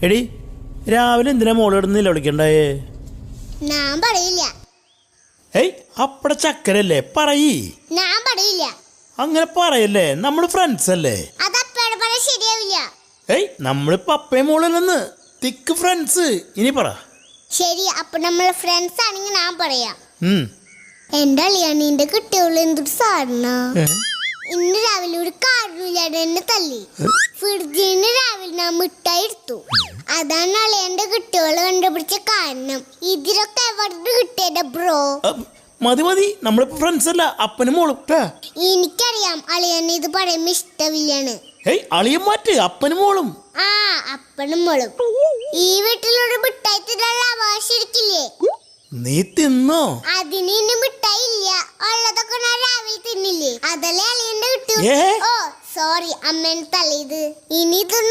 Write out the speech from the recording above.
എടി രാവിലെ എന്തിനാ മോള് ഇടുന്നില്ല വിളിക്കണ്ടായേ? ഞാൻ പറയില്ല. ഏയ് അപ്പടെ ചക്കരല്ലേ, പറയ്. ഞാൻ പറയില്ല. അങ്ങനെ പറയല്ലേ, നമ്മള് ഫ്രണ്ട്സ് അല്ലേ? അതപ്പഴ പറ ശരിയാവില്ല. ഏയ് നമ്മള് പപ്പയും മോളല്ലെന്ന്, തിക്ക് ഫ്രണ്ട്സ്. ഇനി പറ. ശരി, അപ്പൊ നമ്മള് ഫ്രണ്ട്സ് ആണെങ്കിൽ ഞാൻ പറയാം. ഉം. എന്റെ അളിയാണിന്റെ കുട്ടികൾ എന്തൊരു സാധന. ഇന്ന് രാവിലെ ഒരു കാരണമില്ലാതെ എന്നെ തല്ലി. ഫ്രിഡ്ജിന് രാവിലെ ഞാൻ മിഠായി എടുത്തു. അതാണ് അളിയന്റെ കുട്ടികൾ കണ്ടുപിടിച്ച കാരണം. ഇതിലൊക്കെ എവിടെ കിട്ടിയതാ ബ്രോ? മതി മതി, നമ്മളിപ്പോ ഫ്രണ്ട്സ് അല്ല, അപ്പനും മോളും. എനിക്കറിയാം അളിയന് ഇത് പറയുമ്പോ ഇഷ്ടമില്ലാണ്. ഏയ് അളിയൻ മാറ്റ്, അപ്പനും മോളും. ആ അപ്പനും മോളും. ഈ വീട്ടിലൊരു മിഠായി തിന്നാനുള്ള അവകാശം എടുക്കില്ലേ? നീ തിന്നോ? അതിന് ഇനി മിഠായി ഇല്ല. ഉള്ളതൊക്കെ ഞാൻ രാവിലെ തിന്നില്ലേ? അതല്ലേ അളിയന്റെ കുട്ടി. ഓ സോറി, അമ്മേനെ തള്ളിയത്. ഇനി തിന്ന